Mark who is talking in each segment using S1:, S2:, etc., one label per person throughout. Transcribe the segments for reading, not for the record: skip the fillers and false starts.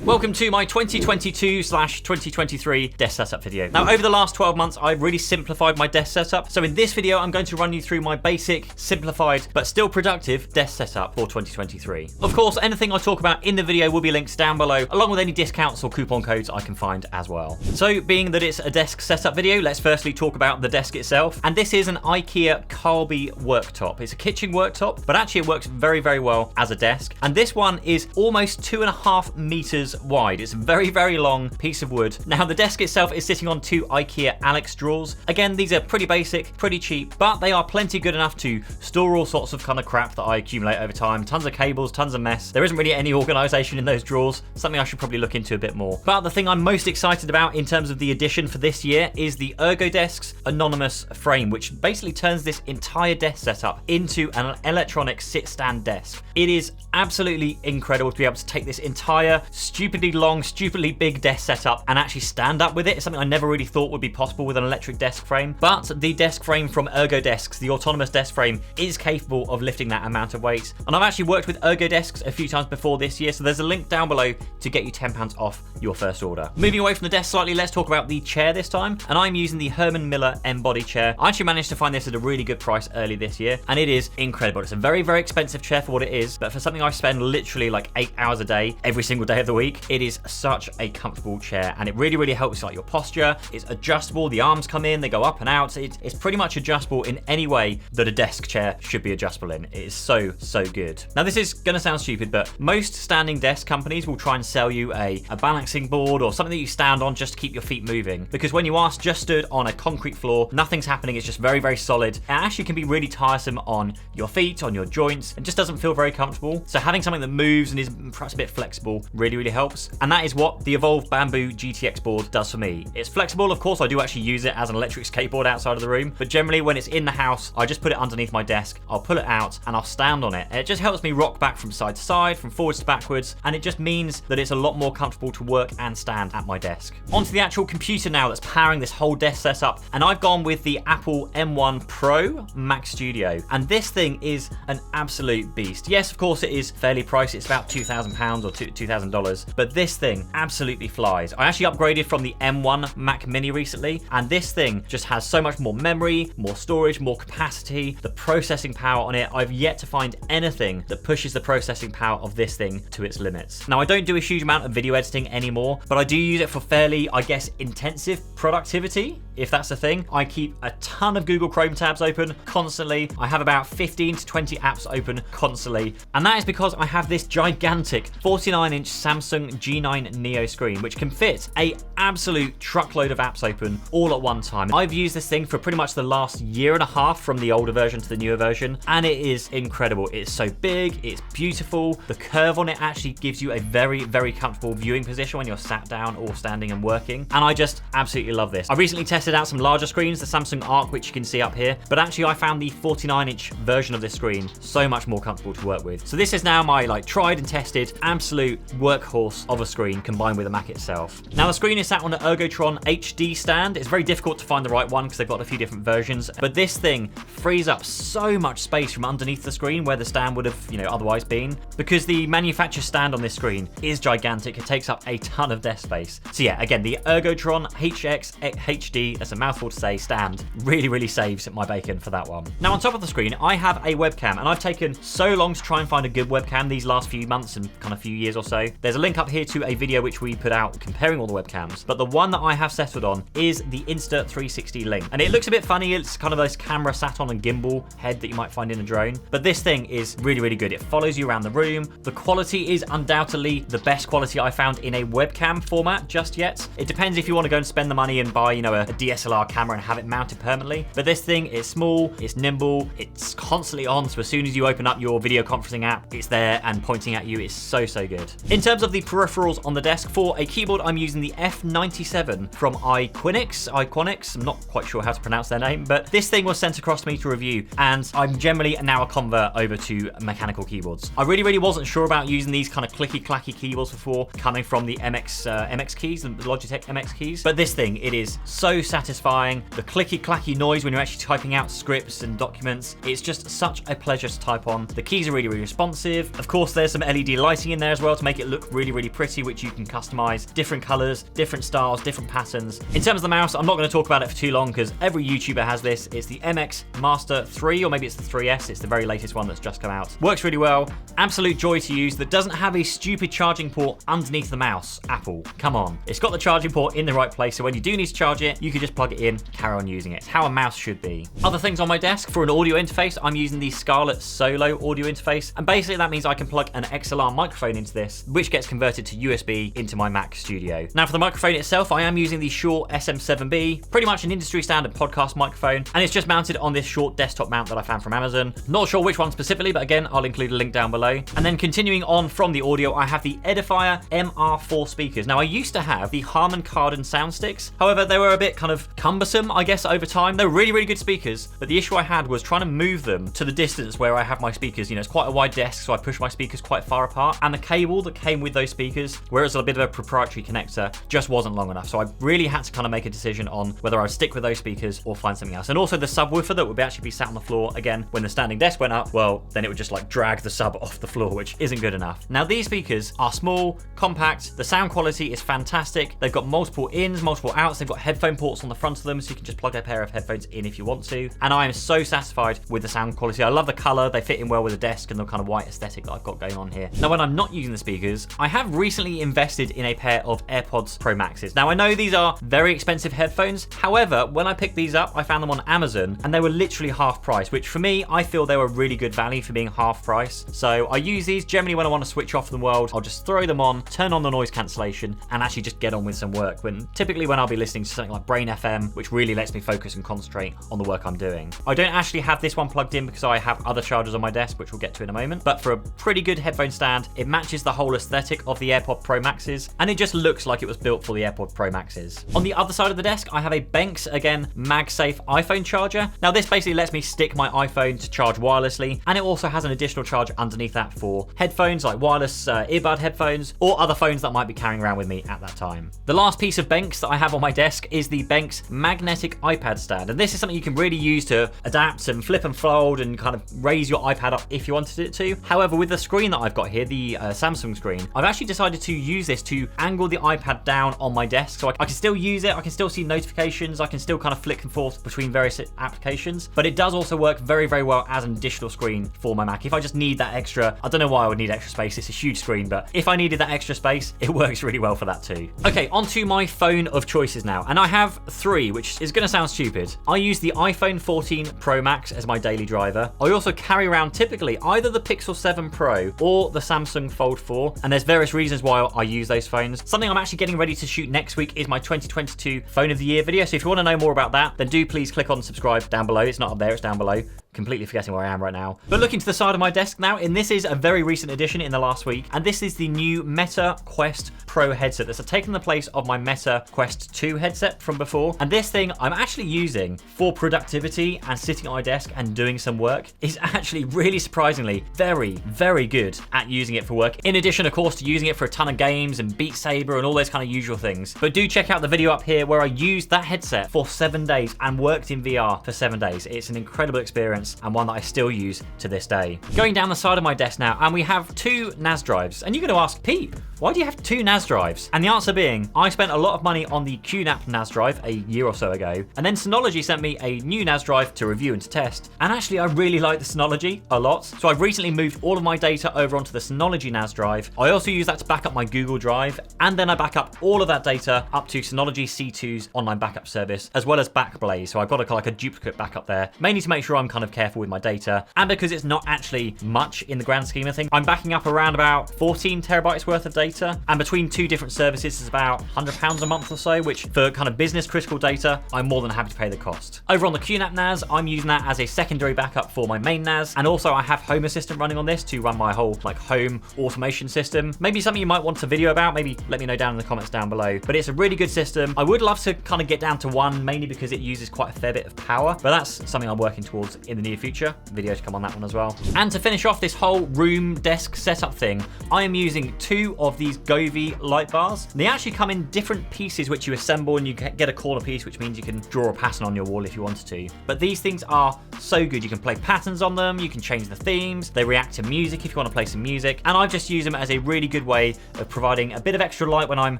S1: Welcome to my 2022/2023 desk setup video. Now, over the last 12 months, I've really simplified my desk setup. So in this video, I'm going to run you through my basic, simplified, but still productive desk setup for 2023. Of course, anything I talk about in the video will be linked down below, along with any discounts or coupon codes I can find as well. So being that it's a desk setup video, let's firstly talk about the desk itself. And this is an IKEA KARLBY worktop. It's a kitchen worktop, but actually it works very, very well as a desk. And this one is almost 2.5 meters wide. It's a very, very long piece of wood. Now, the desk itself is sitting on 2 IKEA Alex drawers. Again, these are pretty basic, pretty cheap, but they are plenty good enough to store all sorts of kind of crap that I accumulate over time. Tons of cables, tons of mess. There isn't really any organization in those drawers, something I should probably look into a bit more. But the thing I'm most excited about in terms of the addition for this year is the ERGODESKS autonomous frame, which basically turns this entire desk setup into an electronic sit-stand desk. It is absolutely incredible to be able to take this entire stupidly long, stupidly big desk setup and actually stand up with it. It's something I never really thought would be possible with an electric desk frame. But the desk frame from ERGODESKS, the autonomous desk frame, is capable of lifting that amount of weight. And I've actually worked with ERGODESKS a few times before this year, so there's a link down below to get you £10 off your first order. Moving away from the desk slightly, let's talk about the chair this time. And I'm using the Herman Miller Embody chair. I actually managed to find this at a really good price early this year, and it is incredible. It's a very, very expensive chair for what it is, but for something I spend literally like 8 hours a day, every single day of the week, it is such a comfortable chair, and it really, really helps like your posture. It's adjustable. The arms come in, they go up and out. It's pretty much adjustable in any way that a desk chair should be adjustable in. It is so, so good. Now, this is gonna sound stupid, but most standing desk companies will try and sell you a balancing board or something that you stand on just to keep your feet moving, because when you are just stood on a concrete floor, nothing's happening. It's just very, very solid. It actually can be really tiresome on your feet, on your joints, and just doesn't feel very comfortable. So having something that moves and is perhaps a bit flexible really, really helps. And that is what the Evolve Bamboo GTX board does for me. It's flexible. Of course, I do actually use it as an electric skateboard outside of the room, but generally when it's in the house, I just put it underneath my desk, I'll pull it out and I'll stand on it. And it just helps me rock back from side to side, from forwards to backwards, and it just means that it's a lot more comfortable to work and stand at my desk. Onto the actual computer now that's powering this whole desk setup, and I've gone with the Apple M1 Pro Mac Studio, and this thing is an absolute beast. Yes, of course it is fairly pricey. It's about £2,000 or $2,000, but this thing absolutely flies. I actually upgraded from the M1 Mac Mini recently, and this thing just has so much more memory, more storage, more capacity, the processing power on it. I've yet to find anything that pushes the processing power of this thing to its limits. Now, I don't do a huge amount of video editing anymore, but I do use it for fairly, I guess, intensive productivity, if that's a thing. I keep a ton of Google Chrome tabs open constantly. I have about 15 to 20 apps open constantly, and that is because I have this gigantic 49-inch Samsung G9 Neo screen, which can fit a absolute truckload of apps open all at one time. I've used this thing for pretty much the last year and a half, from the older version to the newer version, and it is incredible. It's so big, it's beautiful. The curve on it actually gives you a very, very comfortable viewing position when you're sat down or standing and working, and I just absolutely love this. I recently tested out some larger screens, the Samsung Arc, which you can see up here, but actually I found the 49-inch version of this screen so much more comfortable to work with. So this is now my tried and tested absolute workhorse of a screen combined with the Mac itself. Now, the screen is sat on an Ergotron HD stand. It's very difficult to find the right one because they've got a few different versions, but this thing frees up so much space from underneath the screen where the stand would have, otherwise been, because the manufacturer stand on this screen is gigantic. It takes up a ton of desk space. So yeah, again, the Ergotron HX HD, that's a mouthful to say, stand really, really saves my bacon for that one. Now, on top of the screen, I have a webcam, and I've taken so long to try and find a good webcam these last few months and kind of few years or so. There's a link up here to a video which we put out comparing all the webcams, but the one that I have settled on is the Insta360 Link, and it looks a bit funny. It's kind of this camera sat on a gimbal head that you might find in a drone, but this thing is really, really good. It follows you around the room. The quality is undoubtedly the best quality I found in a webcam format just yet. It depends if you want to go and spend the money and buy, a DSLR camera and have it mounted permanently, but this thing is small, it's nimble, it's constantly on, so as soon as you open up your video conferencing app, it's there and pointing at you. It's so, so good. In terms of the peripherals on the desk, for a keyboard, I'm using the F97 from IQUNIX. I'm not quite sure how to pronounce their name, but this thing was sent across to me to review, and I'm generally now a convert over to mechanical keyboards. I really, really wasn't sure about using these kind of clicky-clacky keyboards before, coming from the MX keys, the Logitech MX keys, but this thing, it is so satisfying. The clicky-clacky noise when you're actually typing out scripts and documents, it's just such a pleasure to type on. The keys are really, really responsive. Of course, there's some LED lighting in there as well to make it look really, really pretty, which you can customize, different colors, different styles, different patterns. In terms of the mouse, I'm not going to talk about it for too long because every YouTuber has this. It's the MX Master 3, or maybe it's the 3S. It's the very latest one that's just come out. Works really well. Absolute joy to use. That doesn't have a stupid charging port underneath the mouse. Apple, come on. It's got the charging port in the right place, so when you do need to charge it, you can just plug it in, carry on using it. It's how a mouse should be. Other things on my desk, for an audio interface, I'm using the SCARLETT Solo audio interface, and basically that means I can plug an XLR microphone into this, which gets converted to USB into my Mac Studio. Now for the microphone itself, I am using the SHURE SM7B, pretty much an industry standard podcast microphone, and it's just mounted on this short desktop mount that I found from Amazon. Not sure which one specifically, but again, I'll include a link down below. And then continuing on from the audio, I have the EDIFIER MR4 speakers. Now I used to have the Harman Kardon sound sticks, however they were a bit kind of cumbersome, I guess, over time. They were really, really good speakers, but the issue I had was trying to move them to the distance where I have my speakers. You know, it's quite a wide desk, so I push my speakers quite far apart, and the cable that came with those speakers, where it was a bit of a proprietary connector, just wasn't long enough. So I really had to kind of make a decision on whether I would stick with those speakers or find something else. And also the subwoofer that would actually be sat on the floor, again, when the standing desk went up, well, then it would just like drag the sub off the floor, which isn't good enough. Now these speakers are small, compact, the sound quality is fantastic. They've got multiple ins, multiple outs, they've got headphone ports on the front of them, so you can just plug a pair of headphones in if you want to. And I am so satisfied with the sound quality. I love the color, they fit in well with the desk and the kind of white aesthetic that I've got going on here. Now when I'm not using the speakers, I have recently invested in a pair of AirPods Pro Maxes. Now I know these are very expensive headphones, however, when I picked these up, I found them on Amazon and they were literally half price, which for me, I feel they were really good value for being half price. So I use these generally when I want to switch off the world. I'll just throw them on, turn on the noise cancellation, and actually just get on with some work. Typically when I'll be listening to something like Brain FM, which really lets me focus and concentrate on the work I'm doing. I don't actually have this one plugged in because I have other chargers on my desk, which we'll get to in a moment. But for a pretty good headphone stand, it matches the whole aesthetic of the AirPod Pro Maxes, and it just looks like it was built for the AirPod Pro Maxes. On the other side of the desk, I have a BENKS, again, MagSafe iPhone charger. Now this basically lets me stick my iPhone to charge wirelessly, and it also has an additional charger underneath that for headphones like wireless earbud headphones or other phones that I might be carrying around with me at that time. The last piece of BENKS that I have on my desk is the BENKS magnetic iPad stand, and this is something you can really use to adapt and flip and fold and kind of raise your iPad up if you wanted it to. However, with the screen that I've got here, the Samsung screen, I've actually decided to use this to angle the iPad down on my desk, so I can still use it, I can still see notifications, I can still kind of flick and forth between various applications, but it does also work very, very well as an additional screen for my Mac. If I just need that extra, I don't know why I would need extra space, it's a huge screen, but if I needed that extra space, it works really well for that too. Okay, onto my phone of choices now, and I have three, which is gonna sound stupid. I use the iPhone 14 Pro Max as my daily driver. I also carry around typically either the Pixel 7 Pro or the Samsung Fold 4, and there's various reasons why I use those phones. Something I'm actually getting ready to shoot next week is my 2022 Phone of the Year video, so if you want to know more about that, then do please click on subscribe down below. It's not up there, it's down below. Completely forgetting where I am right now. But looking to the side of my desk now, and this is a very recent addition in the last week, and this is the new Meta Quest Pro headset that's taken the place of my Meta Quest 2 headset from before. And this thing I'm actually using for productivity and sitting at my desk and doing some work. Is actually really surprisingly very, very good at using it for work. In addition, of course, to using it for a ton of games and Beat Saber and all those kind of usual things. But do check out the video up here where I used that headset for 7 days and worked in VR for 7 days. It's an incredible experience and one that I still use to this day. Going down the side of my desk now, and we have two NAS drives. And you're gonna ask, Pete, why do you have two NAS drives? And the answer being, I spent a lot of money on the QNAP NAS drive a year or so ago, and then Synology sent me a new NAS drive to review and to test. And actually, I really like the Synology a lot. So I've recently moved all of my data over onto the Synology NAS drive. I also use that to back up my Google Drive, and then I back up all of that data up to Synology C2's online backup service, as well as Backblaze. So I've got like a duplicate backup there, mainly to make sure I'm kind of careful with my data, and because it's not actually much in the grand scheme of things. I'm backing up around about 14 terabytes worth of data, and between two different services is about £100 a month or so, which for kind of business critical data, I'm more than happy to pay the cost. Over on the QNAP NAS, I'm using that as a secondary backup for my main NAS, and also I have Home Assistant running on this to run my whole like home automation system. Maybe something you might want a video about, maybe let me know down in the comments down below, but it's a really good system. I would love to kind of get down to one, mainly because it uses quite a fair bit of power, but that's something I'm working towards in the near future. Video to come on that one as well. And to finish off this whole room desk setup thing, I am using 2 of these GOVEE light bars. They actually come in different pieces which you assemble, and you get a corner piece, which means you can draw a pattern on your wall if you wanted to. But these things are so good. You can play patterns on them, you can change the themes, they react to music if you want to play some music, and I've just used them as a really good way of providing a bit of extra light when I'm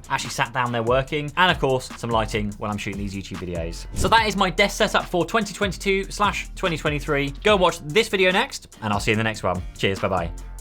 S1: actually sat down there working, and of course some lighting when I'm shooting these YouTube videos. So that is my desk setup for 2022/2023. Go and watch this video next, and I'll see you in the next one. Cheers, bye bye.